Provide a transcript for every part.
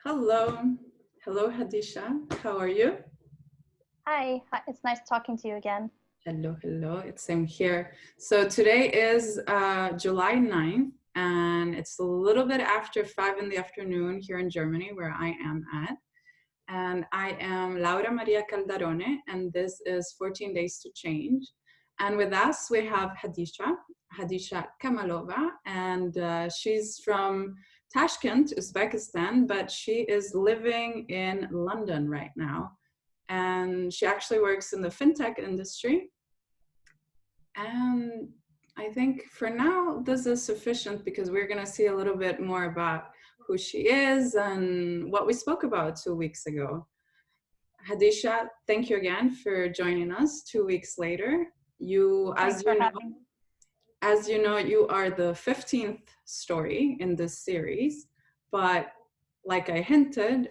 Hello. Hello, Hadicha. How are you? Hi, it's nice talking to you again. Hello, hello. It's same here. So today is July 9th, and it's a little bit after 5 in the afternoon here in Germany, where I am at. And I am Laura Maria Caldarone, and this is 14 Days to Change. And with us, we have Hadicha Kamalova, and she's from Tashkent, Uzbekistan, but she is living in London right now. And she actually works in the fintech industry. And I think for now, this is sufficient because we're going to see a little bit more about who she is and what we spoke about 2 weeks ago. Hadicha, thank you again for joining us 2 weeks later. Thanks for having me. As you know, you are the 15th story in this series, but like I hinted,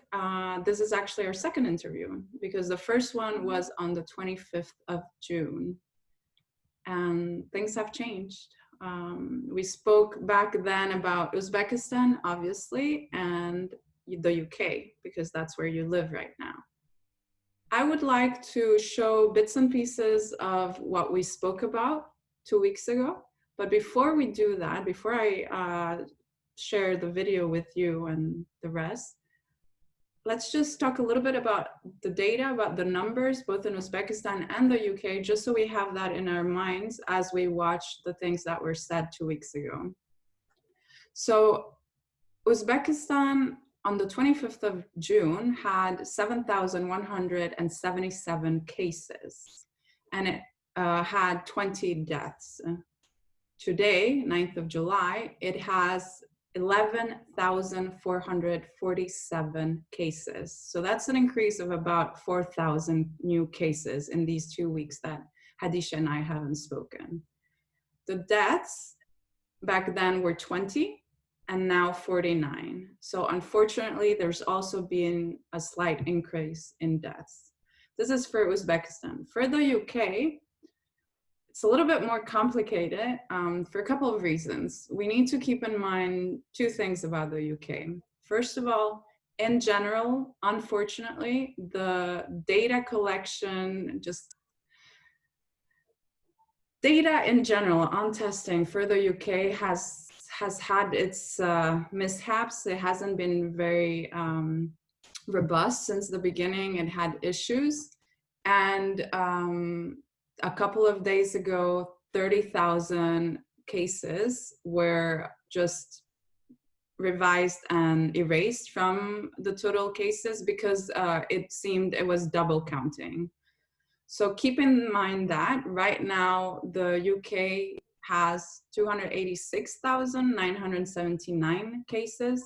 this is actually our second interview because the first one was on the 25th of June, and things have changed. We spoke back then about Uzbekistan, obviously, and the UK, because that's where you live right now. I would like to show bits and pieces of what we spoke about 2 weeks ago. But before we do that, before I share the video with you and the rest, let's just talk a little bit about the data, about the numbers, both in Uzbekistan and the UK, just so we have that in our minds as we watch the things that were said 2 weeks ago. So Uzbekistan on the 25th of June had 7,177 cases, and it had 20 deaths. Today, 9th of July, it has 11,447 cases. So that's an increase of about 4,000 new cases in these 2 weeks that Hadicha and I haven't spoken. The deaths back then were 20 and now 49. So unfortunately, there's also been a slight increase in deaths. This is for Uzbekistan. For the UK, it's a little bit more complicated for a couple of reasons. We need to keep in mind two things about the UK. First of all, in general, unfortunately, the data collection, just data in general on testing for the UK has had its mishaps. It hasn't been very robust since the beginning. It had issues. And a couple of days ago, 30,000 cases were just revised and erased from the total cases because it seemed it was double counting. So keep in mind that right now the UK has 286,979 cases.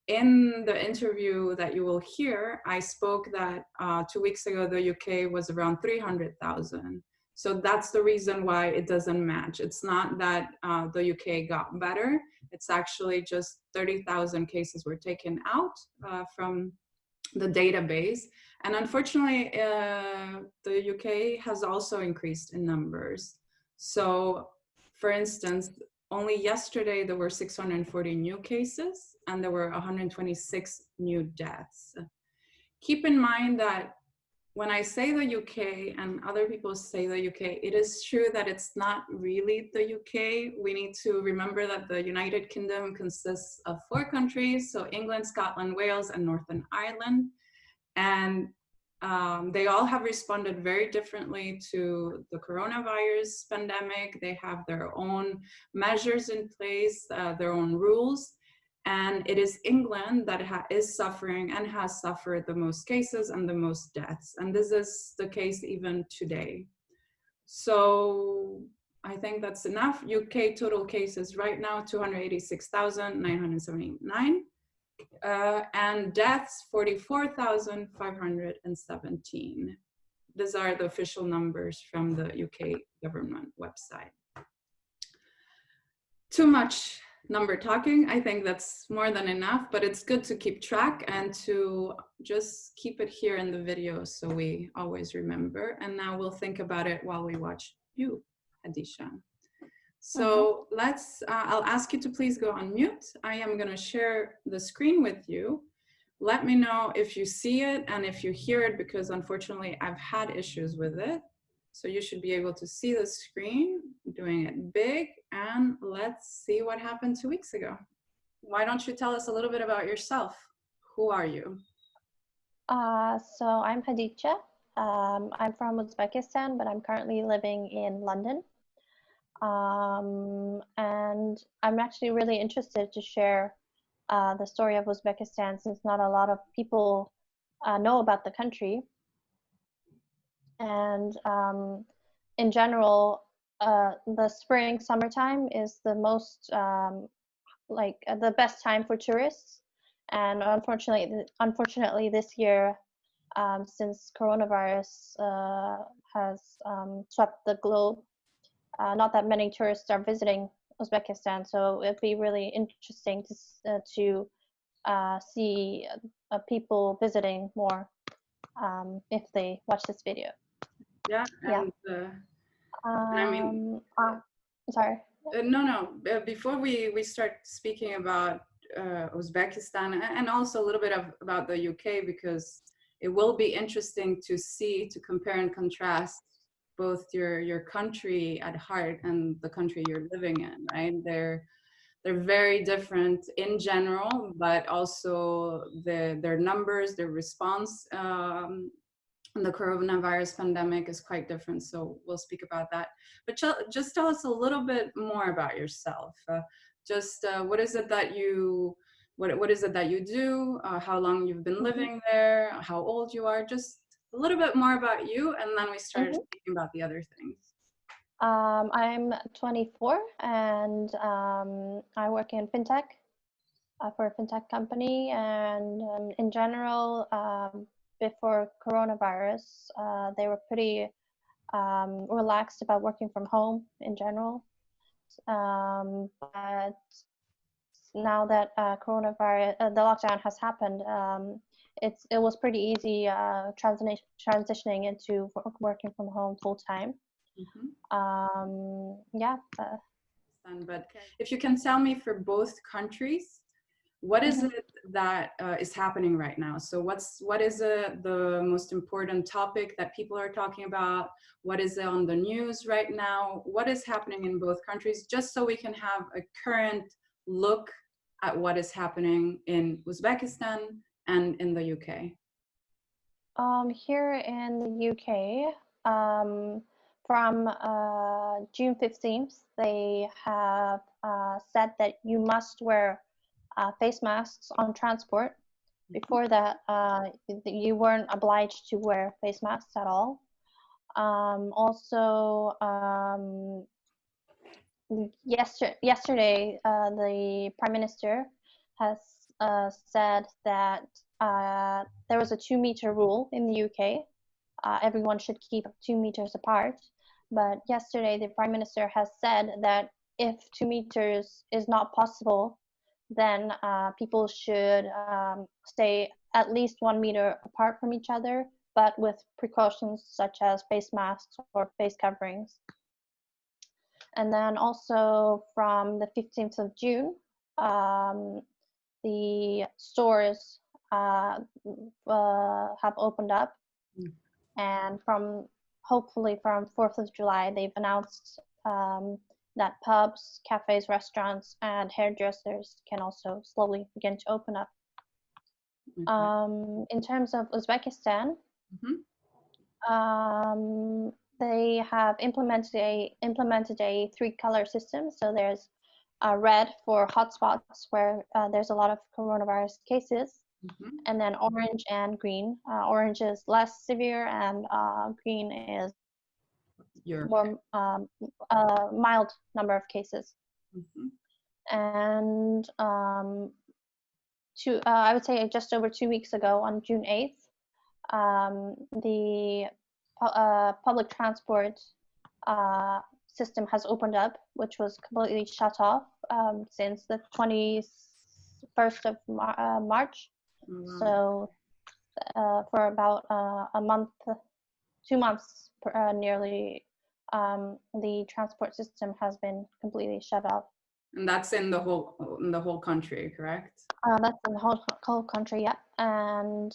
In the interview that you will hear, I spoke that 2 weeks ago, the UK was around 300,000. So that's the reason why it doesn't match. It's not that the UK got better. It's actually just 30,000 cases were taken out from the database. And unfortunately, the UK has also increased in numbers. So for instance, only yesterday there were 640 new cases and there were 126 new deaths. Keep in mind that when I say the UK and other people say the UK, it is true that it's not really the UK. We need to remember that the United Kingdom consists of 4 countries, so England, Scotland, Wales, and Northern Ireland. And they all have responded very differently to the coronavirus pandemic. They have their own measures in place, their own rules. And it is England that is suffering and has suffered the most cases and the most deaths. And this is the case even today. So I think that's enough. UK total cases right now, 286,979. And deaths, 44,517. These are the official numbers from the UK government website. Too much number talking. I think that's more than enough, but it's good to keep track and to just keep it here in the video so we always remember. And now we'll think about it while we watch you, Hadicha. So I'll ask you to please go on mute. I am going to share the screen with you. Let me know if you see it and if you hear it, because unfortunately I've had issues with it. So you should be able to see the screen, doing it big, and let's see what happened 2 weeks ago. Why don't you tell us a little bit about yourself? Who are you? So I'm Hadicha. I'm from Uzbekistan, but I'm currently living in London. And I'm actually really interested to share the story of Uzbekistan, since not a lot of people know about the country. And in general, the spring, summertime is the most the best time for tourists. And unfortunately, this year, since coronavirus has swept the globe, not that many tourists are visiting Uzbekistan. So it'd be really interesting to see people visiting more if they watch this video. Yeah, Yeah. and I mean, Sorry. no. Before we start speaking about Uzbekistan and also a little bit about the UK, because it will be interesting to see, to compare and contrast both your country at heart and the country you're living in, right? They're very different in general, but also their numbers, their response. The coronavirus pandemic is quite different, so we'll speak about that. But just tell us a little bit more about yourself. What is it that you what is it that you do? How long you've been living there? How old you are? Just a little bit more about you, and then we start speaking about the other things. I'm 24, and I work in fintech for a fintech company. And in general, before coronavirus, they were pretty relaxed about working from home in general. But now that coronavirus, the lockdown has happened, it was pretty easy transitioning into working from home full time. Yeah. But if you can tell me for both countries, what is it that is happening right now? So what is the most important topic that people are talking about? What is on the news right now? What is happening in both countries, just so we can have a current look at what is happening in Uzbekistan and in the UK? Here in the UK, from June 15th, they have said that you must wear face masks on transport. Before that, you weren't obliged to wear face masks at all. Also, yesterday, the Prime Minister has said that there was a 2-meter rule in the UK. Everyone should keep 2 meters apart. But yesterday, the Prime Minister has said that if 2 meters is not possible, then people should stay at least 1 meter apart from each other, but with precautions such as face masks or face coverings. And then also from the 15th of June, the stores have opened up. And hopefully from 4th of July, they've announced that pubs, cafes, restaurants, and hairdressers can also slowly begin to open up. In terms of Uzbekistan, they have implemented a 3-color system. So there's red for hotspots where there's a lot of coronavirus cases, and then orange and green. Orange is less severe, and green is more mild number of cases. And I would say just over 2 weeks ago, on June 8th, the public transport system has opened up, which was completely shut off since the 21st of March. So for about a month, 2 months nearly, the transport system has been completely shut off. And that's in the whole country, correct? That's in the whole country, yeah. And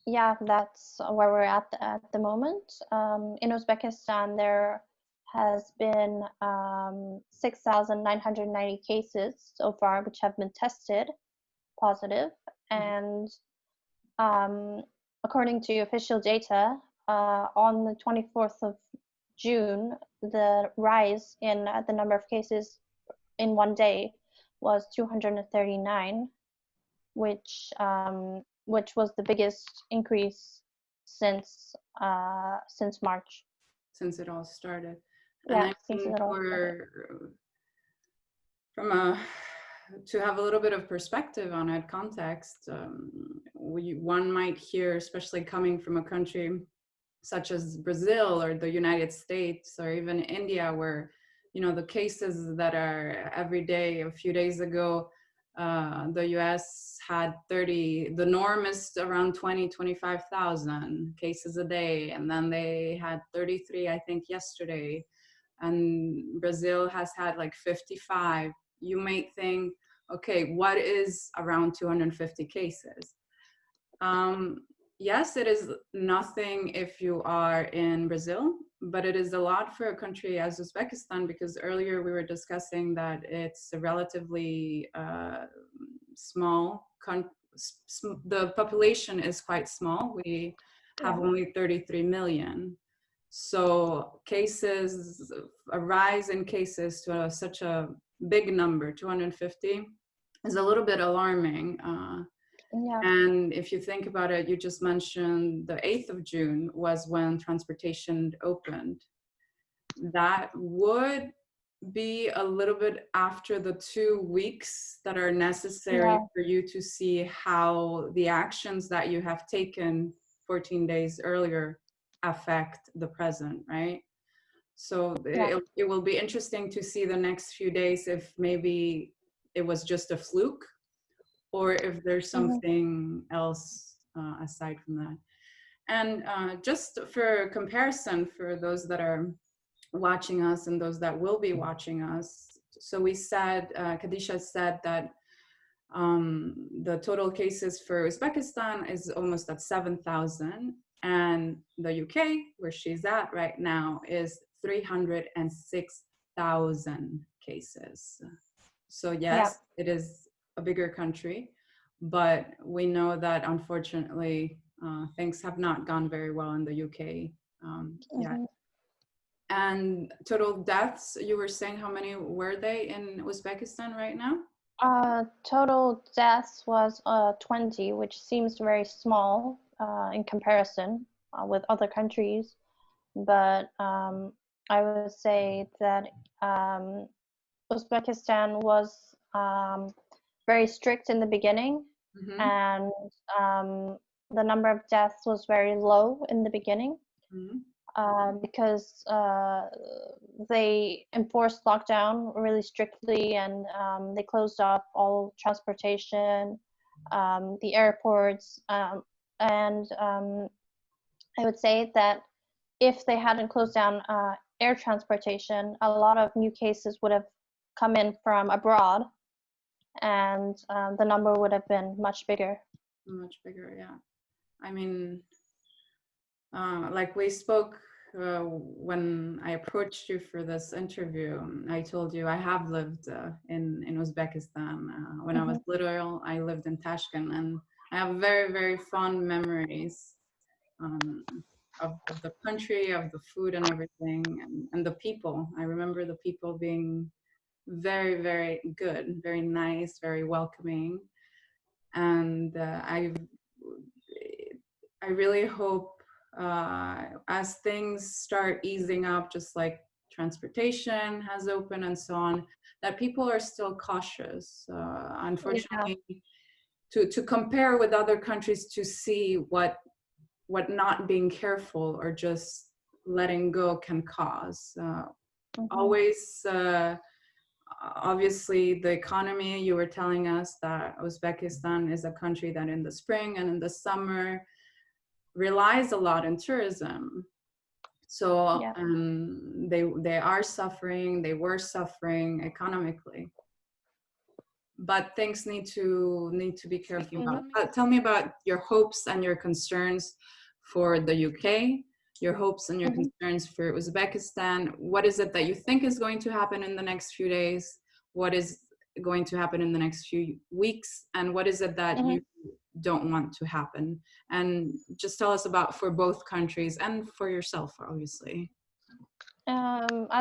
yeah, that's where we're at the moment. In Uzbekistan, there has been 6,990 cases so far, which have been tested positive. And according to official data, on the 24th of June, the rise in the number of cases in one day was 239, which was the biggest increase since March. Since it all started. Yeah, And I since mean, it all started. To have a little bit of perspective on it, context, one might hear, especially coming from a country such as Brazil or the United States or even India, where, you know, the cases that are every day. A few days ago, the US had 30, the norm is around 25,000 cases a day. And then they had 33, I think, yesterday. And Brazil has had like 55. You may think, okay, what is around 250 cases? Yes, it is nothing if you are in Brazil, but it is a lot for a country as Uzbekistan, because earlier we were discussing that it's a relatively small the population is quite small. We have only 33 million. So cases, a rise in cases to such a big number, 250, is a little bit alarming. Yeah. And if you think about it, you just mentioned the 8th of June was when transportation opened. That would be a little bit after the 2 weeks that are necessary for you to see how the actions that you have taken 14 days earlier affect the present, right? So it will be interesting to see the next few days if maybe it was just a fluke or if there's something else aside from that. And just for comparison, for those that are watching us and those that will be watching us, so we said, Hadicha said that the total cases for Uzbekistan is almost at 7,000, and the UK, where she's at right now, is 306,000 cases. So yes, it is a bigger country, but we know that unfortunately things have not gone very well in the UK yet. And total deaths, you were saying, how many were they in Uzbekistan right now? Total deaths was 20, which seems very small in comparison with other countries. But I would say that Uzbekistan was very strict in the beginning, and the number of deaths was very low in the beginning. Because they enforced lockdown really strictly, and they closed off all transportation, the airports, and I would say that if they hadn't closed down air transportation, a lot of new cases would have come in from abroad, and the number would have been much bigger. Much bigger, yeah. I mean, like we spoke when I approached you for this interview, I told you I have lived in Uzbekistan. When I was little, I lived in Tashkent, and I have very, very fond memories of the country, of the food and everything, and the people. I remember the people being very, very good, very nice, very welcoming. And I really hope as things start easing up, just like transportation has opened and so on, that people are still cautious. Unfortunately, to compare with other countries to see what not being careful or just letting go can cause. Always, obviously, the economy, you were telling us that Uzbekistan is a country that in the spring and in the summer relies a lot in tourism. So Yeah. they are suffering, they were suffering economically, but things need to be careful about. Tell me about your hopes and your concerns for the UK, your hopes and your concerns for Uzbekistan. What is it that you think is going to happen in the next few days? What is going to happen in the next few weeks? And what is it that you don't want to happen? And just tell us about for both countries and for yourself, obviously.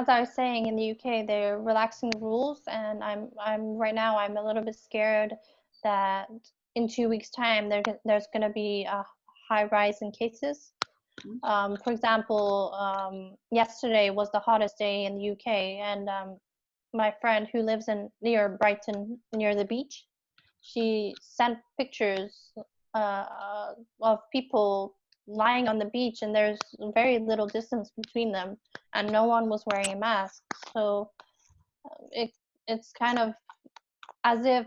As I was saying, in the UK, they're relaxing the rules, and I'm right now I'm a little bit scared that in 2 weeks' time there's going to be a high rise in cases. For example, yesterday was the hottest day in the UK, and my friend who lives near Brighton, near the beach, she sent pictures of people lying on the beach, and there's very little distance between them, and no one was wearing a mask. So it's kind of as if,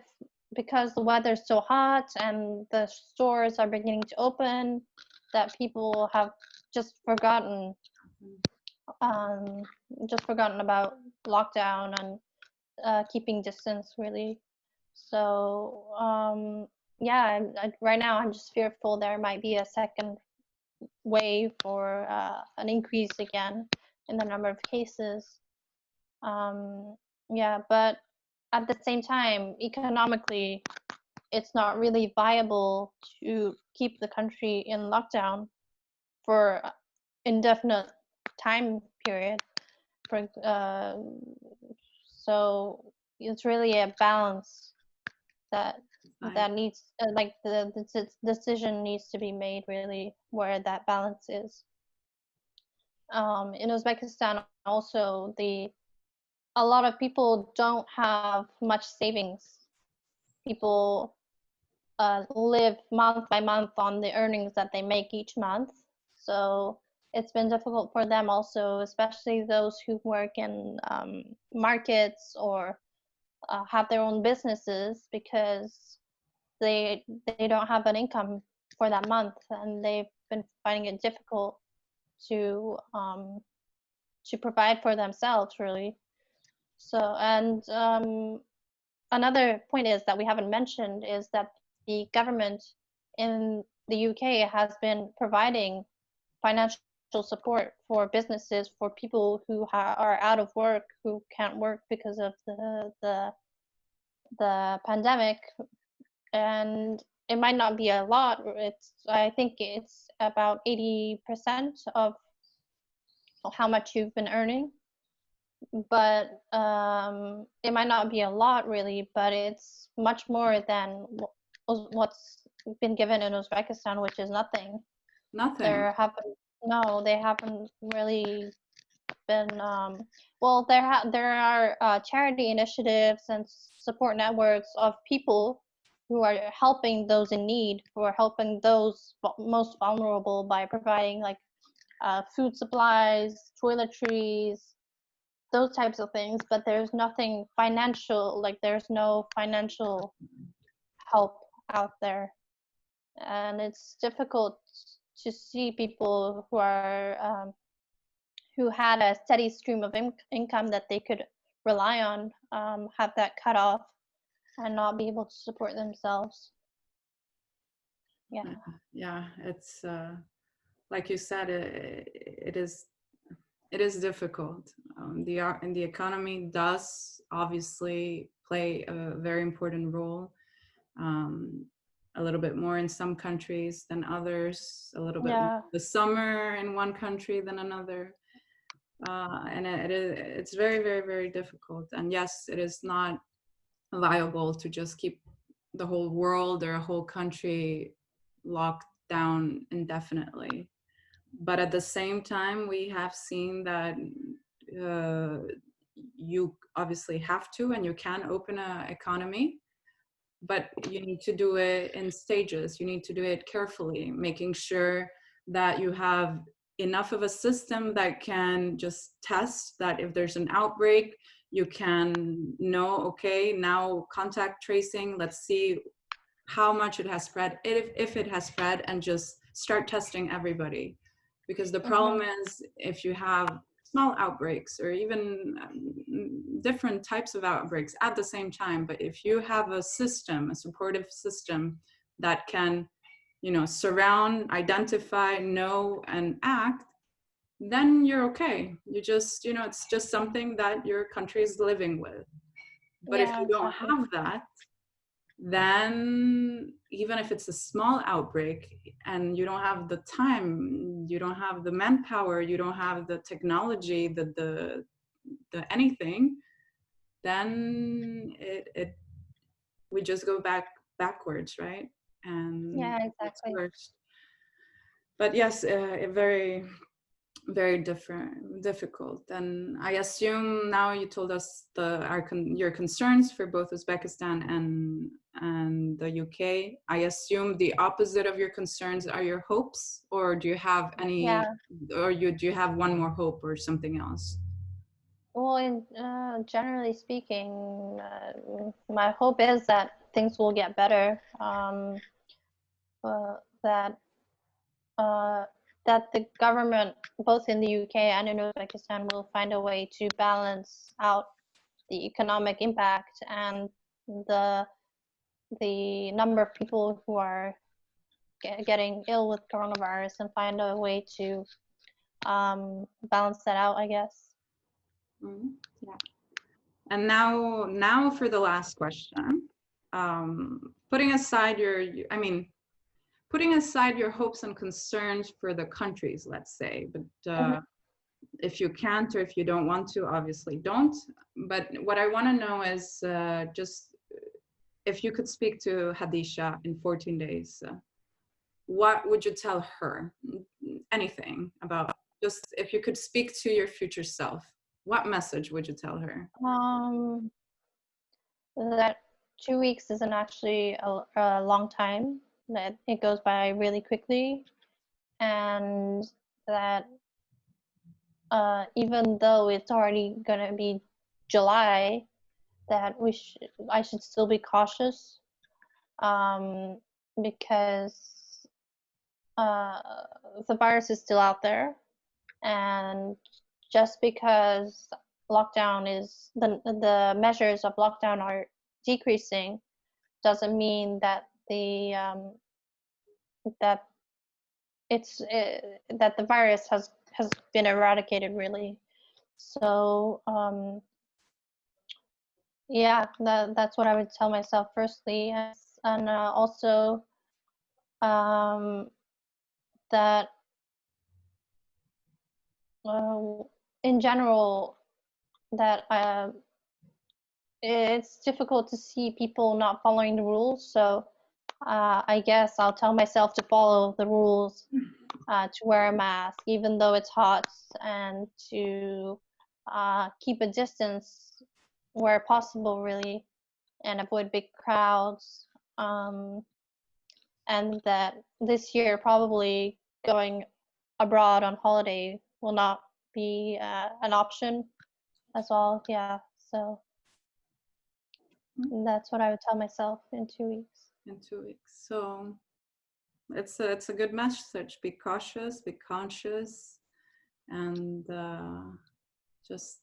because the weather's so hot and the stores are beginning to open, that people have just forgotten about lockdown and keeping distance, really. So yeah, right now I'm just fearful there might be a second wave or an increase again in the number of cases. Yeah, but at the same time, economically, it's not really viable to keep the country in lockdown for indefinite time period. So it's really a balance that needs like the decision needs to be made, really, where that balance is. In Uzbekistan also, a lot of people don't have much savings. People live month by month on the earnings that they make each month. So it's been difficult for them also, especially those who work in markets or have their own businesses, because they don't have an income for that month, and they've been finding it difficult to provide for themselves, really. So, and another point is that we haven't mentioned is that the government in the UK has been providing financial support for businesses, for people who are out of work, who can't work because of the pandemic. And it might not be a lot. I think it's about 80% of how much you've been earning, but it might not be a lot, really, but it's much more than what's been given in Uzbekistan, which is nothing. Nothing. They haven't really been. Well, there are charity initiatives and support networks of people who are helping those in need, who are helping those most vulnerable by providing like food supplies, toiletries, those types of things. But there's nothing financial, like there's no financial help out there, and it's difficult to see people who had a steady stream of income that they could rely on have that cut off and not be able to support themselves. Yeah, it's like you said, it is difficult. The economy does obviously play a very important role, a little bit more in some countries than others, a little bit more the summer in one country than another. And it's very, very, very difficult. And yes, it is not viable to just keep the whole world or a whole country locked down indefinitely. But at the same time, we have seen that you obviously have to, and you can open an economy, but you need to do it in stages. You need to do it carefully, making sure that you have enough of a system that can just test that if there's an outbreak, you can know, okay, now contact tracing, let's see how much it has spread, if it has spread, and just start testing everybody. Because the Mm-hmm. problem is, if you have small outbreaks or even different types of outbreaks at the same time, but if you have a system, a supportive system that can, you know, surround, identify, know, and act, then you're okay. You just, you know, it's just something that your country is living with. But if Yeah, you don't exactly. have that, then even if it's a small outbreak and you don't have the time, you don't have the manpower, you don't have the technology, the anything, then it we just go backwards, right? And Yeah, it's exactly. worse. But yes, a very very difficult. And I assume now you told us your concerns for both Uzbekistan and the UK. I assume the opposite of your concerns are your hopes, or do you have any, Yeah. or do you have one more hope or something else? Well, generally speaking, my hope is that things will get better. That uh, that the government, both in the UK and in Uzbekistan, will find a way to balance out the economic impact and the the number of people who are getting ill with coronavirus, and find a way to balance that out, I guess. Mhm. Yeah. And now for the last question. Putting aside I mean, putting aside your hopes and concerns for the countries, let's say, but Mhm. if you can't or if you don't want to, obviously don't. But what I want to know is just if you could speak to Hadicha in 14 days, what would you tell her? Anything about, just if you could speak to your future self, what message would you tell her? Um, that 2 weeks isn't actually a long time. That it goes by really quickly, and that even though it's already gonna be July, that I should still be cautious, um, because uh, the virus is still out there, and just because lockdown is the measures of lockdown are decreasing doesn't mean that that that the virus has been eradicated really. So yeah, that's what I would tell myself firstly, and also um, that uh, in general that it's difficult to see people not following the rules. So I guess I'll tell myself to follow the rules, to wear a mask even though it's hot, and to keep a distance where possible, really, and avoid big crowds. And that this year, probably going abroad on holiday will not be an option as well. Yeah, so that's what I would tell myself in 2 weeks. In 2 weeks. So it's a good message. Be cautious, be conscious, and just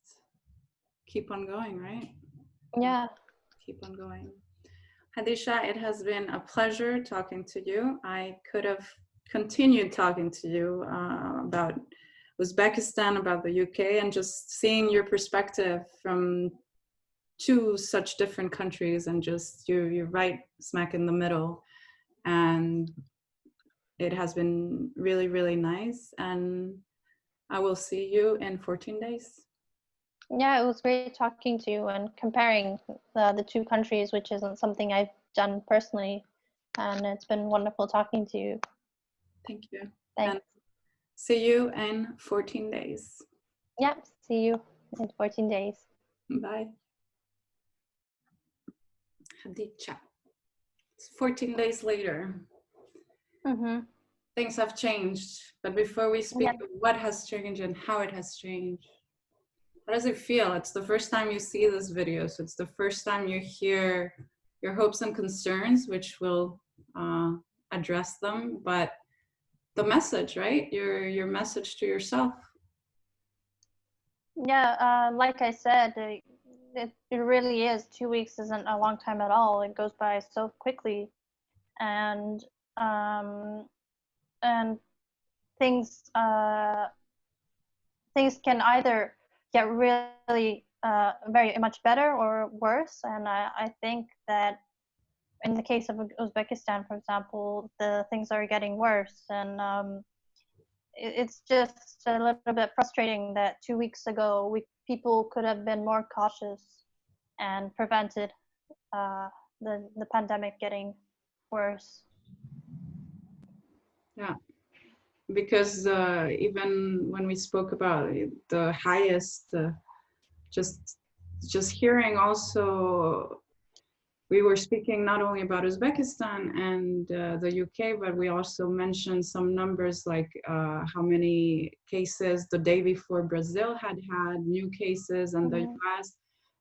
keep on going, right? Yeah, Keep on going. Hadicha, it has been a pleasure talking to you. I could have continued talking to you about Uzbekistan, about the UK, and just seeing your perspective from two such different countries, and just you're right smack in the middle. And it has been really, really nice. And I will see you in 14 days. yeah, it was great talking to you and comparing the two countries, which isn't something I've done personally, and it's been wonderful talking to you. Thank you. And Thanks. see you in 14 days. Yeah, see you in 14 days. Bye. Hadicha. It's 14 days later. Mm-hmm. Things have changed. But before we Yeah. speak of what has changed and how it has changed, how does it feel? It's the first time you see this video, so it's the first time you hear your hopes and concerns, which will address them. But the message, right? Your message to yourself. Yeah, like I said, it really is. 2 weeks isn't a long time at all. It goes by so quickly, and um, and things things can either get really very much better or worse. And I think that in the case of Uzbekistan, for example, the things are getting worse, and it's just a little bit frustrating that 2 weeks ago people could have been more cautious and prevented uh, the pandemic getting worse. Yeah, because even when we spoke about the highest, just just hearing also, we were speaking not only about Uzbekistan and the UK, but we also mentioned some numbers like how many cases the day before Brazil had new cases, and the US.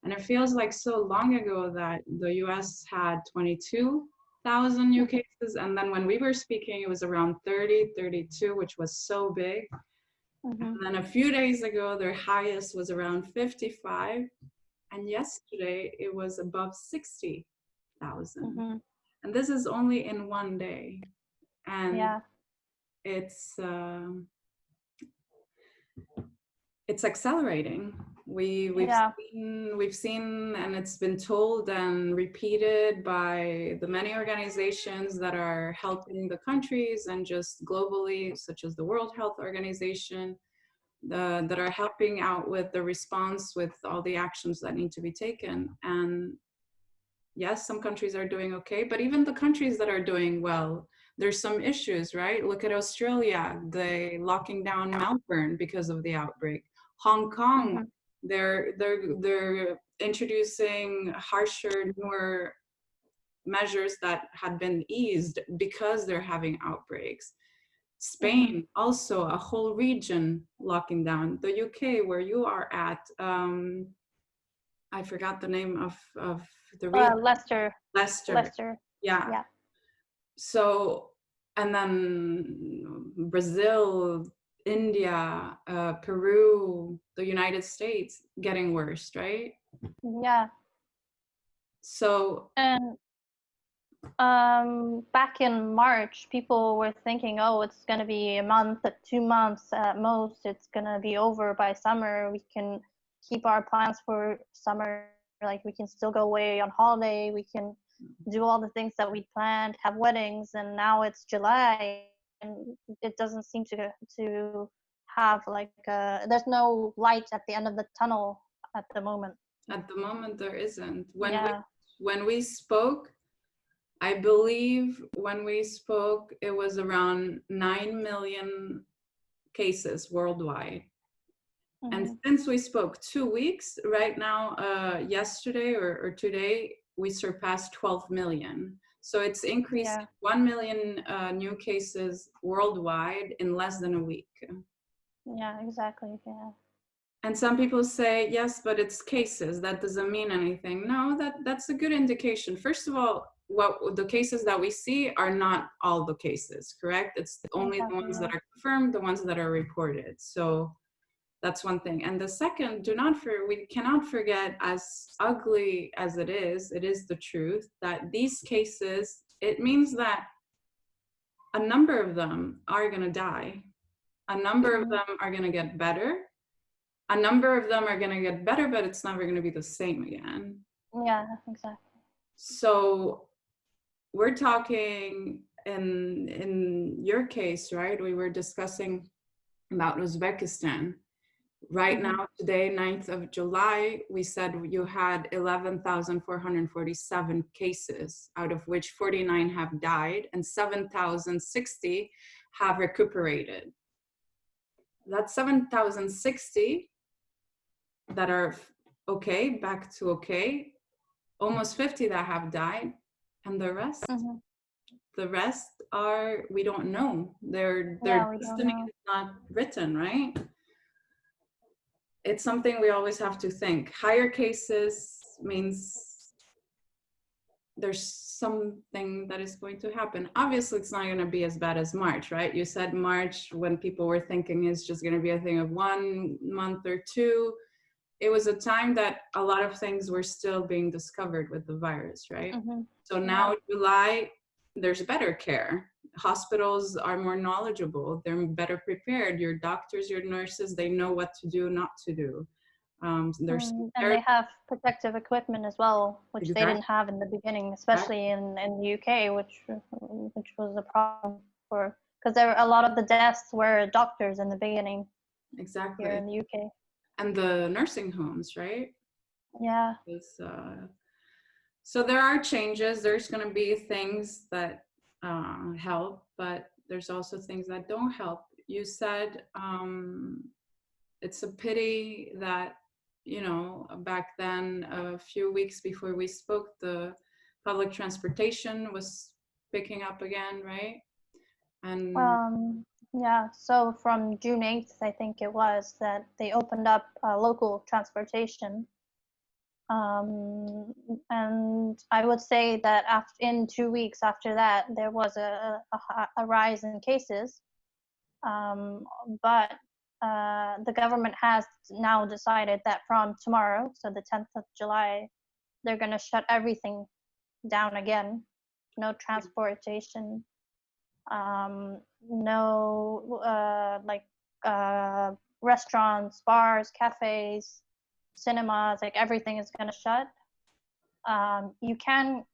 And it feels like so long ago that the US had 22,000 new cases. And then when we were speaking, it was around 30, 32, which was so big. And then a few days ago, their highest was around 55. And yesterday, it was above 60,000. And this is only in one day. And Yeah. It's accelerating. We've seen, and it's been told and repeated by the many organizations that are helping the countries and just globally, such as the World Health Organization, that are helping out with the response, with all the actions that need to be taken. And yes, some countries are doing okay, but even the countries that are doing well, there's some issues, right? Look at Australia, they locking down Melbourne because of the outbreak. Hong Kong, they're introducing harsher, newer measures that had been eased because they're having outbreaks. Spain, also a whole region locking down. The UK, where you are at, I forgot the name of the region. Leicester. Yeah. So, and then Brazil, India, Peru, the United States getting worse, right? Yeah. So, and back in March, people were thinking, oh, it's going to be a month, 2 months at most. It's going to be over by summer. We can keep our plans for summer. Like, we can still go away on holiday. We can do all the things that we planned, have weddings. And now it's July, and it doesn't seem to have like there's no light at the end of the tunnel at the moment. At the moment, there isn't. When we spoke, I believe when we spoke, it was around 9 million cases worldwide. And since we spoke 2 weeks, right now, yesterday or today, we surpassed 12 million. So it's increased 1 million new cases worldwide in less than a week. Yeah, exactly. Yeah. And some people say, yes, but it's cases. That doesn't mean anything. No, that's a good indication. First of all, what the cases that we see are not all the cases, correct? It's only the ones that are confirmed, the ones that are reported. So that's one thing. And the second, we cannot forget, as ugly as it is the truth that these cases, it means that a number of them are going to die. A number of them are going to get better. A number of them are going to get better, but it's never going to be the same again. Yeah, exactly. So we're talking in your case, right? We were discussing about Uzbekistan. Right now, today, 9th of July, we said you had 11,447 cases, out of which 49 have died and 7,060 have recuperated. That's 7,060 that are okay, back to okay, almost 50 that have died, and the rest? The rest are, we don't know. Their destiny is not written, right? It's something we always have to think. Higher cases means there's something that is going to happen. Obviously, it's not going to be as bad as March, right? You said March, when people were thinking it's just going to be a thing of 1 month or two. It was a time that a lot of things were still being discovered with the virus, right? So now July, there's better care. Hospitals are more knowledgeable. They're better prepared. Your doctors, your nurses, they know what to do, not to do. And they have protective equipment as well, which they didn't have in the beginning, especially in the UK, which was a problem for, because there were a lot of the deaths were doctors in the beginning. Exactly. Here in the UK. And the nursing homes, right? Yeah. So there are changes. There's going to be things that help, but there's also things that don't help. You said it's a pity that, you know, back then, a few weeks before we spoke, the public transportation was picking up again, right? And yeah, so from June 8th, I think it was, that they opened up local transportation. And I would say that in 2 weeks after that, there was a rise in cases. But the government has now decided that from tomorrow, so the 10th of July, they're going to shut everything down again. No transportation, no restaurants, bars, cafes, cinemas, like everything is going to shut. You can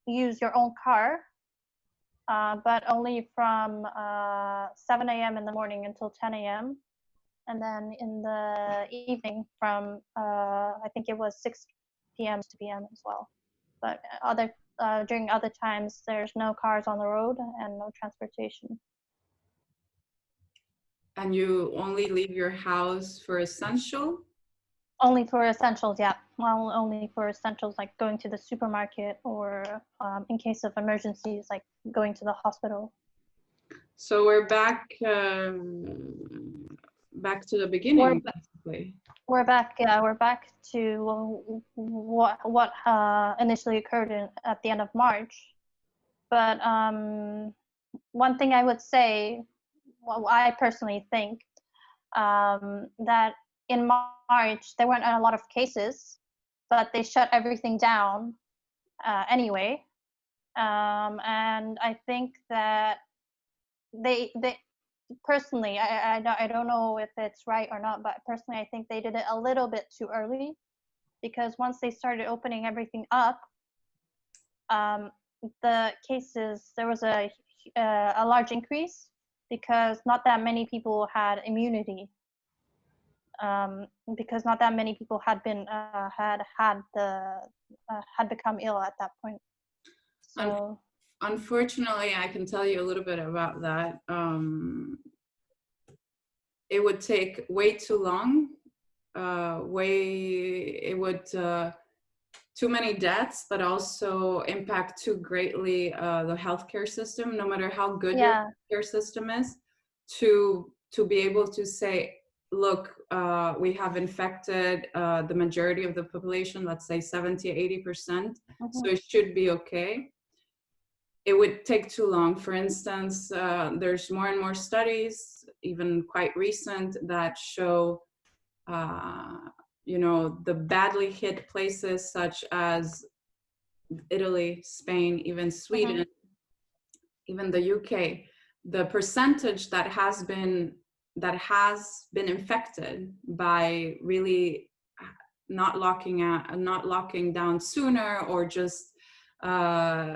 use your own car, but only from 7 a.m. in the morning until 10 a.m. And then in the evening from, I think it was 6 p.m. to p.m. as well. But during other times, there's no cars on the road and no transportation. And you only leave your house for essential? Only for essentials, yeah. Well, only for essentials, like going to the supermarket, or in case of emergencies, like going to the hospital. So we're back back to the beginning, basically. We're back. Yeah, we're back to what initially occurred at the end of March. But one thing I would say, well, I personally think that in March there weren't a lot of cases, but they shut everything down anyway. And I think that they personally, I don't know if it's right or not, but personally I think they did it a little bit too early, because once they started opening everything up, the cases, there was a large increase, because not that many people had immunity, because not that many people had been had become ill at that point. So unfortunately, I can tell you a little bit about that. It would take way too long. Too many deaths, but also impact too greatly the healthcare system, no matter how good your healthcare system is, to be able to say, look, we have infected the majority of the population, let's say 70-80%, so it should be okay. It would take too long. For instance, there's more and more studies, even quite recent, that show you know, the badly hit places such as Italy, Spain, even Sweden, even the UK, the percentage that has been infected by really not locking down sooner, or just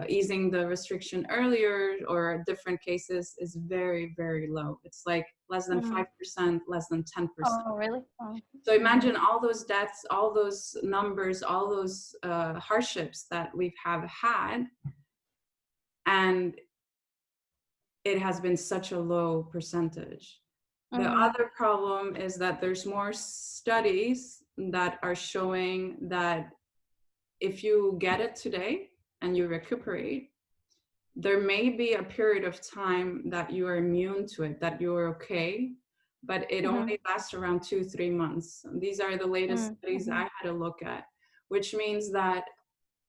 easing the restriction earlier, or different cases, is very, very low. It's like less than 5%, less than 10%. Oh, really? Oh. So imagine all those deaths, all those numbers, all those hardships that we have had, and it has been such a low percentage. The other problem is that there's more studies that are showing that if you get it today and you recuperate, there may be a period of time that you are immune to it, that you're okay, but it only lasts around 2-3 months. These are the latest studies I had a look at, which means that,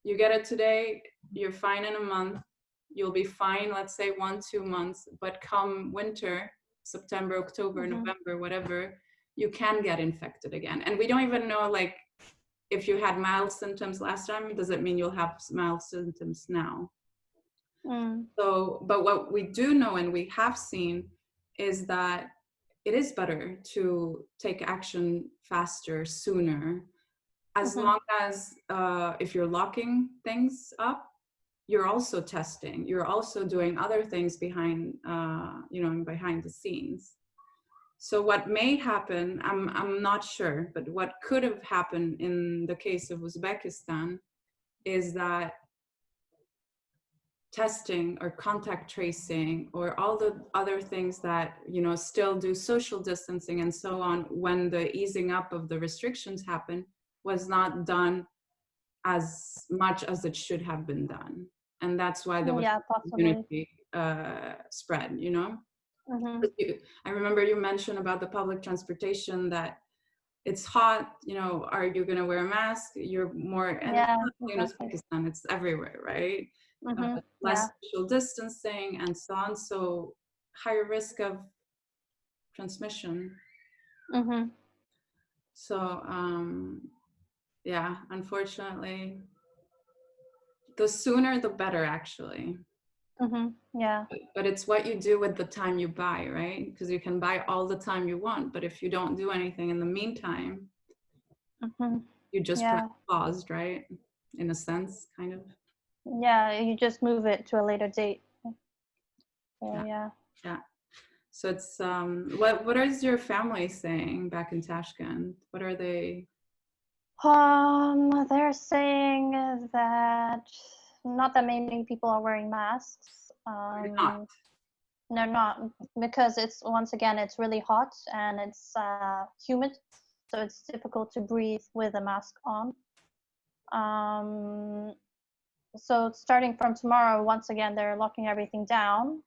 you get it today, you're fine in a month, you'll be fine, let's say 1-2 months, but come winter, September, October, November, whatever, you can get infected again. And we don't even know, like, if you had mild symptoms last time, does it mean you'll have mild symptoms now? So, but what we do know and we have seen is that it is better to take action faster, sooner, as long as if you're locking things up, you're also testing, you're also doing other things behind, you know, behind the scenes. So what may happen, I'm not sure, but what could have happened in the case of Uzbekistan is that testing or contact tracing or all the other things that, you know, still do social distancing and so on, when the easing up of the restrictions happened, was not done as much as it should have been done. And that's why there was community spread, you know? I remember you mentioned about the public transportation, that it's hot, you know, are you going to wear a mask? You're more, and in Uzbekistan, it's everywhere, right? Less social distancing and so on, so higher risk of transmission. So yeah, unfortunately, the sooner the better, actually. Yeah. But it's what you do with the time you buy, right? Because you can buy all the time you want, but if you don't do anything in the meantime, you just press paused, right? In a sense, kind of. Yeah, you just move it to a later date. So, yeah. So it's what is your family saying back in Tashkent? What are they? They're saying that not that many people are wearing masks. They're not, because it's, once again, it's really hot and it's humid, so it's difficult to breathe with a mask on. So starting from tomorrow, once again, they're locking everything down.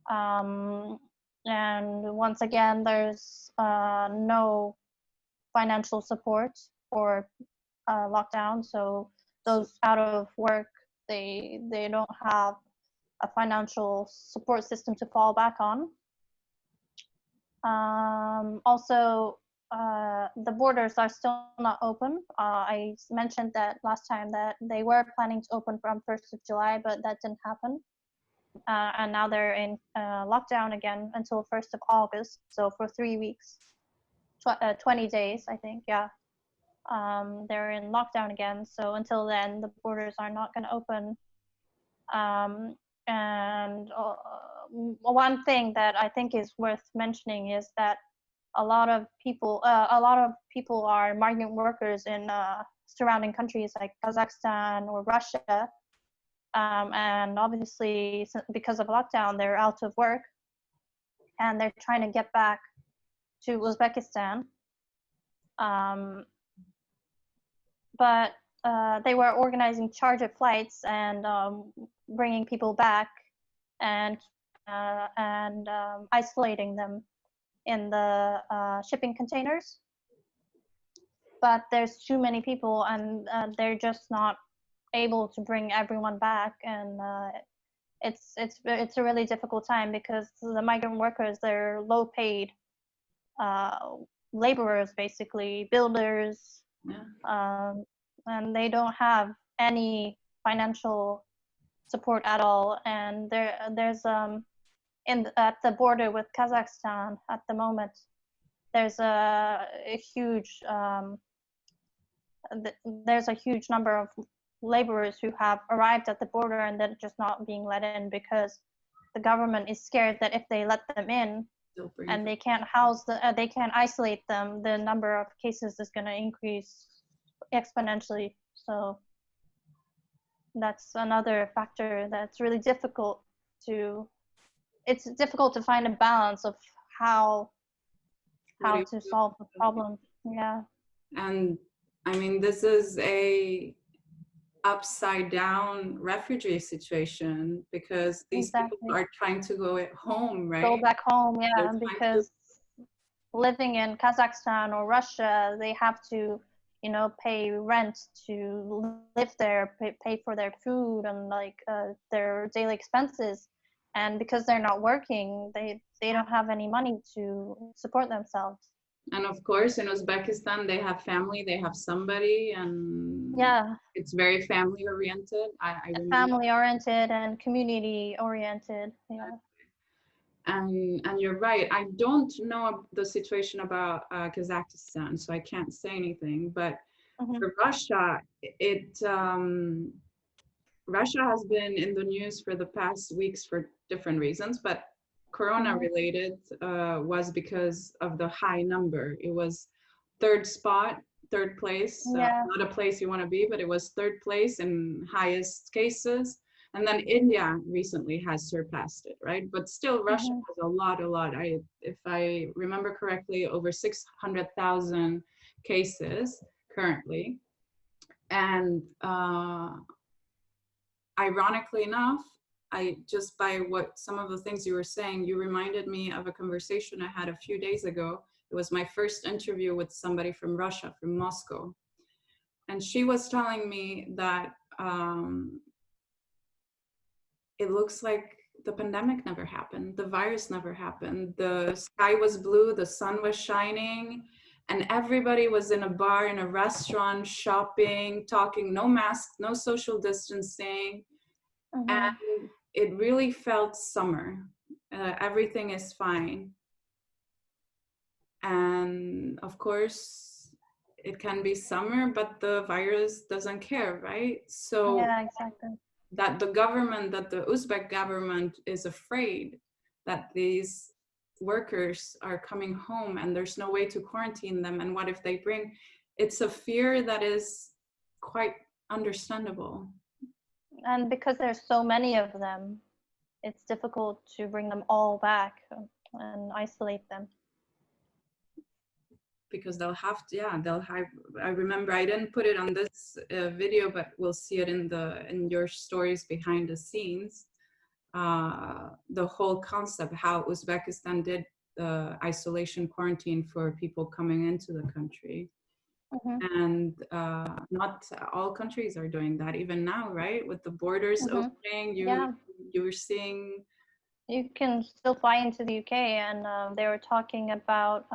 And once again, there's no financial support for lockdown. So those out of work, they don't have a financial support system to fall back on. Also, the borders are still not open. I mentioned that last time that they were planning to open from 1st of July, but that didn't happen. And now they're in lockdown again until 1st of August. So for 3 weeks, 20 days, I think, yeah. They're in lockdown again. So until then, the borders are not going to open. And one thing that I think is worth mentioning is that a lot of people are migrant workers in surrounding countries like Kazakhstan or Russia. And obviously, because of lockdown, they're out of work and they're trying to get back to Uzbekistan. But they were organizing charter flights and bringing people back and isolating them in the shipping containers. But there's too many people, and they're just not able to bring everyone back, and it's a really difficult time because the migrant workers, they're low paid laborers, basically builders, and they don't have any financial support at all. And there's at the border with Kazakhstan at the moment, there's a huge number of laborers who have arrived at the border and they're just not being let in because the government is scared that if they let them in and they can't they can't isolate them, the number of cases is going to increase exponentially. So that's another factor that's really difficult to find a balance of how to solve the problem. Yeah. And I mean, this is a upside down refugee situation because these people are trying to go home, right? Go back home, yeah, because living in Kazakhstan or Russia, they have to, you know, pay rent to live there, pay for their food and like their daily expenses. And because they're not working, they don't have any money to support themselves. And of course, in Uzbekistan, they have family, they have somebody, and Yeah, it's very family oriented. I remember. family oriented and community oriented. Yeah. And you're right. I don't know the situation about Kazakhstan, so I can't say anything. But Hmm. for Russia, Russia has been in the news for the past weeks for different reasons, but Corona Hmm. related was because of the high number. It was third spot, third place, Yeah. not a place you want to be, but it was third place in highest cases. And then India recently has surpassed it, right? But still, Russia Hmm. has a lot, a lot. If I remember correctly, over 600,000 cases currently. And ironically enough, I just by what some of the things you were saying, you reminded me of a conversation I had a few days ago. It was my first interview with somebody from Russia, from Moscow. And she was telling me that it looks like the pandemic never happened, the virus never happened, the sky was blue, the sun was shining, and everybody was in a bar, in a restaurant, shopping, talking, no masks, no social distancing. Hmm. And it really felt summer. Everything is fine. And of course, it can be summer, but the virus doesn't care, right? So Yeah, exactly. that the government, that the Uzbek government is afraid that these workers are coming home and there's no way to quarantine them. And what if they bring, it's a fear that is quite understandable. And because there's so many of them, it's difficult to bring them all back and isolate them. Because they'll have to, yeah, they'll have, I remember I didn't put it on this video, but we'll see it in your stories behind the scenes, the whole concept, how Uzbekistan did the isolation quarantine for people coming into the country. Hmm. And not all countries are doing that even now, right? With the borders Hmm. opening, Yeah, you're seeing. you can still fly into the UK, and they were talking about,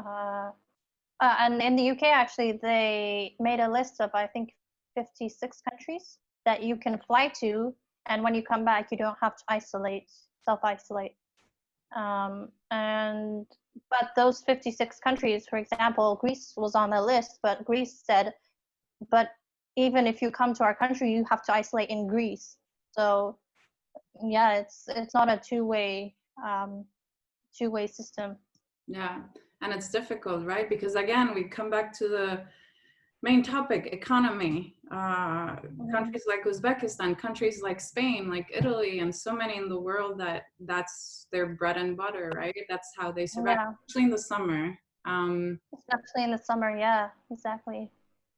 and in the UK actually, they made a list of I think 56 countries that you can fly to, and when you come back, you don't have to self-isolate. And but those 56 countries, for example, Greece was on the list, but Greece said, but even if you come to our country, you have to isolate in Greece. So yeah, it's not a two-way system. Yeah, and it's difficult, right? Because again, we come back to the main topic, economy. Hmm. Countries like Uzbekistan, countries like Spain, like Italy, and so many in the world that's their bread and butter, right? That's how they survive, Yeah, especially in the summer. Um, especially in the summer. Yeah, exactly.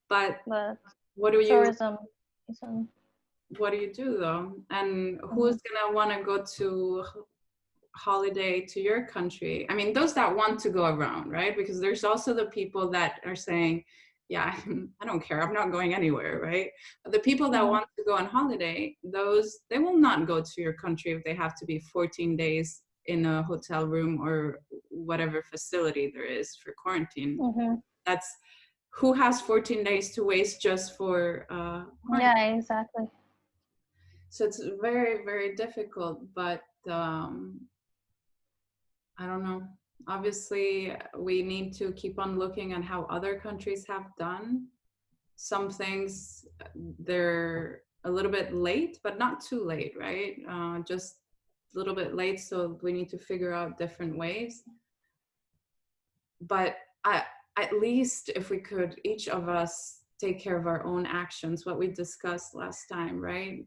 but But what do you tourism. Tourism. what do you do though? And Hmm. who's gonna want to go to holiday to your country? I mean, those that want to go around, right? Because there's also the people that are saying, yeah, I don't care, I'm not going anywhere, right? But the people that Hmm. want to go on holiday, those, they will not go to your country if they have to be 14 days in a hotel room or whatever facility there is for quarantine. Hmm. That's, who has 14 days to waste just for quarantine? Yeah, exactly. So it's very, very difficult, but I don't know. Obviously, we need to keep on looking at how other countries have done. Some things, they're a little bit late, but not too late, right? Just a little bit late, so we need to figure out different ways. But I, at least if we could, each of us take care of our own actions, what we discussed last time, right?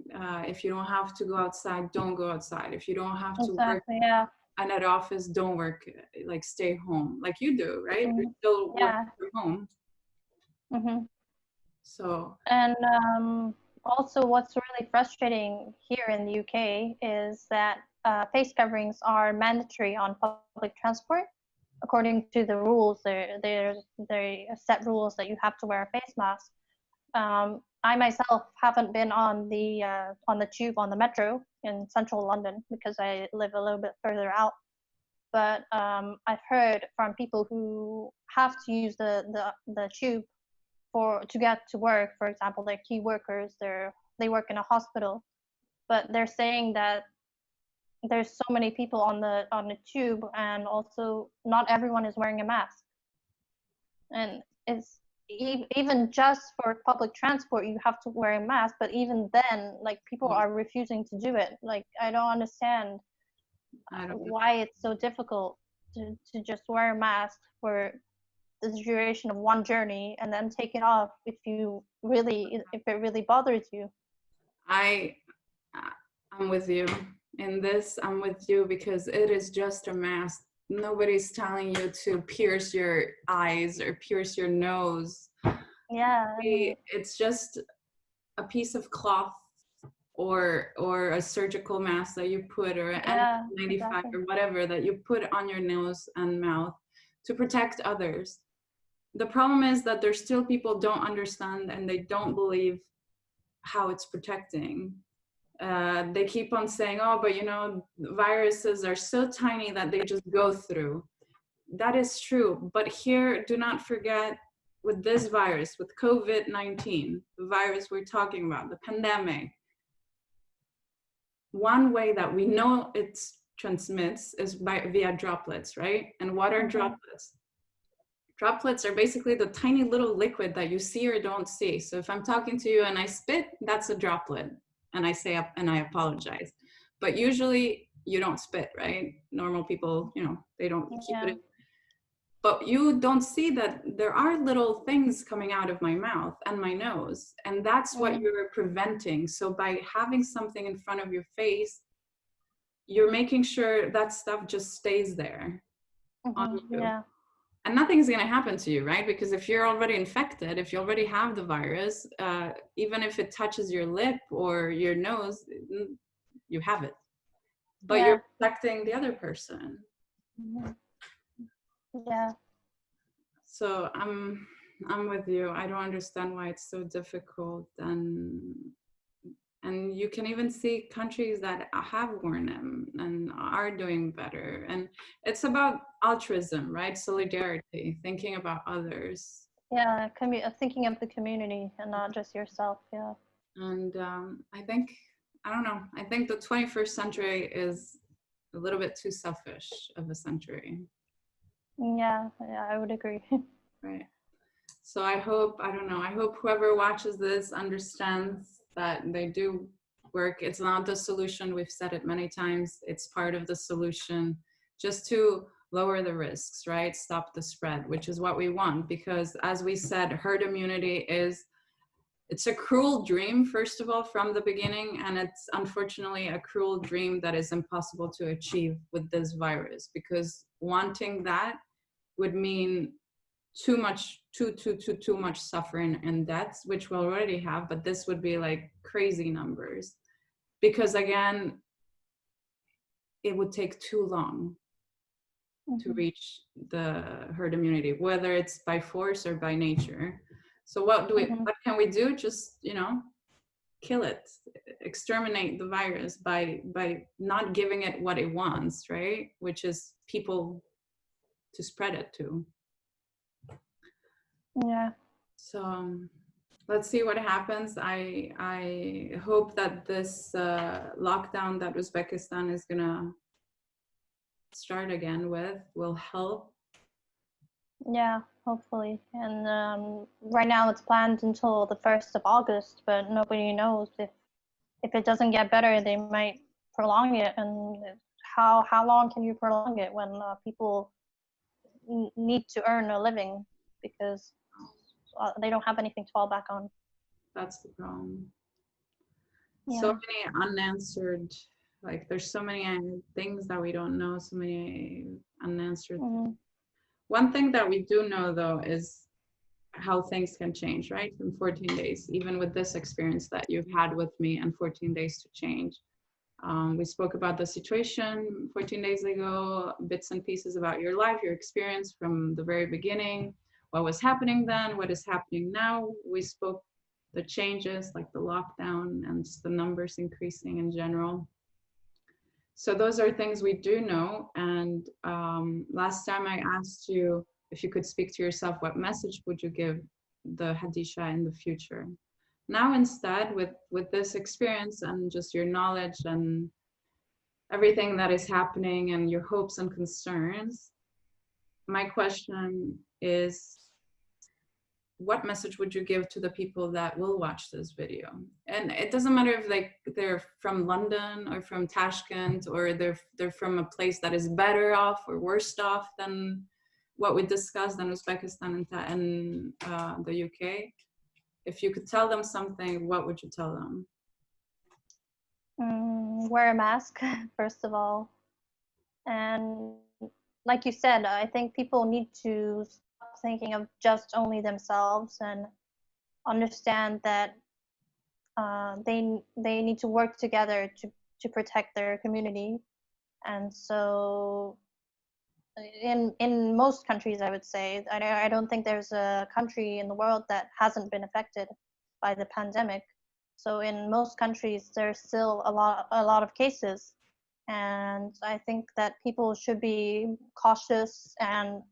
If you don't have to go outside, don't go outside. If you don't have to work Exactly. Yeah. and at office, don't work, like stay home like you do, right? You're Hmm. still working Yeah. from home. Hmm. So And also, what's really frustrating here in the UK is that face coverings are mandatory on public transport. according to the rules, they set rules that you have to wear a face mask. I myself haven't been on the tube, on the metro in central London, because I live a little bit further out. But I've heard from people who have to use the tube to get to work. For example, they're key workers. They work in a hospital, but they're saying that there's so many people on the tube, and also not everyone is wearing a mask. And it's even just for public transport, you have to wear a mask, but even then, like, people are refusing to do it. Like, I don't understand why it's so difficult to just wear a mask for the duration of one journey and then take it off if it really bothers you. I'm with you in this. I'm with you because it is just a mask. Nobody's telling you to pierce your eyes or pierce your nose. Yeah. It's just a piece of cloth or a surgical mask that you put, or an N95 exactly. or whatever that you put on your nose and mouth to protect others. The problem is that there's still people don't understand, and they don't believe how it's protecting. They keep on saying, oh, but you know, viruses are so tiny that they just go through. That is true. But here, do not forget, with this virus, with COVID-19, the virus we're talking about, the pandemic, one way that we know it transmits is via droplets, right? And what are droplets? Droplets are basically the tiny little liquid that you see or don't see. So if I'm talking to you and I spit, that's a droplet. And I say up and I apologize. But usually you don't spit, right? Normal people, you know, they don't keep it in. But you don't see that there are little things coming out of my mouth and my nose. And that's what you're preventing. So by having something in front of your face, you're making sure that stuff just stays there on you. Yeah. And nothing's going to happen to you, right? Because if you're already infected, if you already have the virus, even if it touches your lip or your nose, you have it. But you're protecting the other person. Yeah. So I'm with you. I don't understand why it's so difficult. And you can even see countries that have worn them and are doing better. And it's about altruism, right? Solidarity, thinking about others. Yeah, thinking of the community and not just yourself. Yeah. And I think the 21st century is a little bit too selfish of a century. Yeah, I would agree. Right. So I hope whoever watches this understands that they do work. It's not the solution. We've said it many times. It's part of the solution, just to lower the risks, right? Stop the spread, which is what we want. Because as we said, herd immunity it's a cruel dream, first of all, from the beginning. And it's unfortunately a cruel dream that is impossible to achieve with this virus, because wanting that would mean too much suffering and deaths, which we already have, but this would be like crazy numbers, because again, it would take too long to reach the herd immunity, whether it's by force or by nature. So what can we do? Just, you know, kill it, exterminate the virus by not giving it what it wants, right? Which is people to spread it to. Yeah. So let's see what happens. I hope that this lockdown that Uzbekistan is gonna start again with will help. Yeah, hopefully. And right now it's planned until the 1st of August, but nobody knows if it doesn't get better, they might prolong it. And how long can you prolong it when people need to earn a living because they don't have anything to fall back on? That's the problem. Yeah. So many unanswered, like there's so many things that we don't know, so many unanswered. One thing that we do know though is how things can change, right? In 14 days, even with this experience that you've had with me and 14 days to change. We spoke about the situation 14 days ago, bits and pieces about your life, your experience from the very beginning, what was happening then, what is happening now. We spoke the changes like the lockdown and the numbers increasing in general. So those are things we do know. And last time I asked you if you could speak to yourself, what message would you give the Hadicha in the future? Now instead, with this experience and just your knowledge and everything that is happening and your hopes and concerns, my question is, what message would you give to the people that will watch this video? And it doesn't matter if they're from London or from Tashkent, or they're from a place that is better off or worse off than what we discussed in Uzbekistan and the UK. If you could tell them something, what would you tell them? Wear a mask, first of all. And like you said, I think people need to stop thinking of just only themselves and understand that they need to work together to protect their community. And so in most countries, I would say, I don't think there's a country in the world that hasn't been affected by the pandemic. So in most countries, there's still a lot of cases, and I think that people should be cautious. And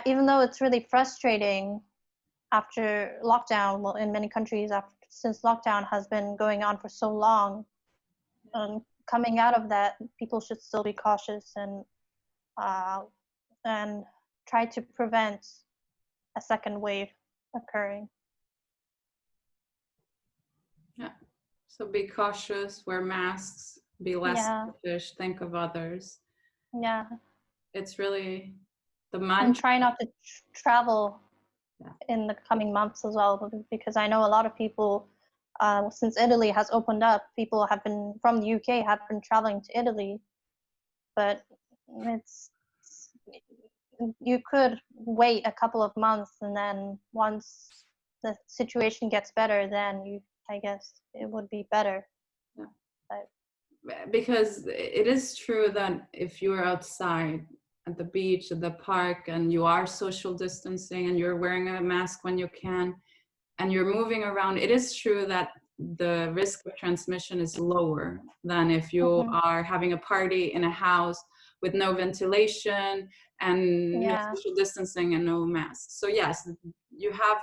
even though it's really frustrating after lockdown, well, in many countries, since lockdown has been going on for so long, coming out of that, people should still be cautious and try to prevent a second wave occurring. Yeah. So be cautious, wear masks, be less selfish, think of others. Yeah. It's really the mantra. And try not to travel in the coming months as well, because I know a lot of people, since Italy has opened up, people have been from the UK have been traveling to Italy, but you could wait a couple of months, and then once the situation gets better, then I guess it would be better. Yeah. Because it is true that if you're outside at the beach, at the park, and you are social distancing and you're wearing a mask when you can, and you're moving around, it is true that the risk of transmission is lower than if you are having a party in a house with no ventilation and no social distancing and no masks. So yes, you have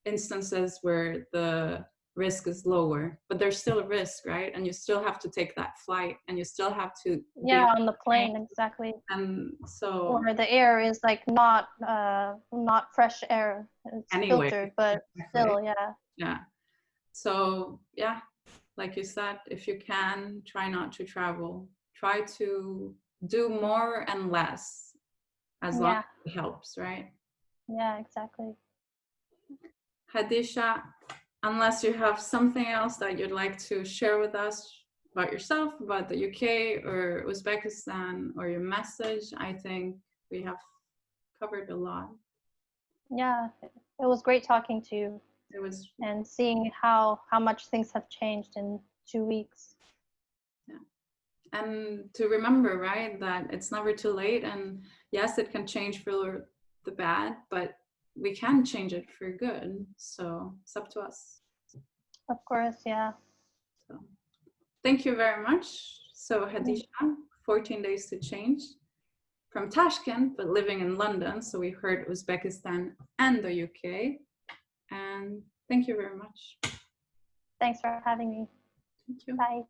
instances where the risk is lower, but there's still a risk, right? And you still have to take that flight, and you still have to on the plane, exactly. And so, or the air is like not fresh air, it's filtered, but still, yeah. So yeah, like you said, if you can, try not to travel, try to do more and less, as long as it helps, right? Yeah, exactly. Hadicha, unless you have something else that you'd like to share with us about yourself, about the UK or Uzbekistan, or your message, I think we have covered a lot. Yeah, it was great talking to you. It was, and seeing how much things have changed in 2 weeks. Yeah, and to remember, right, that it's never too late, and yes, it can change for the bad, but we can change it for good. So it's up to us. Of course, yeah. So thank you very much. So Hadicha, 14 days to change, from Tashkent, but living in London. So we heard Uzbekistan and the UK. And thank you very much. Thanks for having me. Thank you. Bye.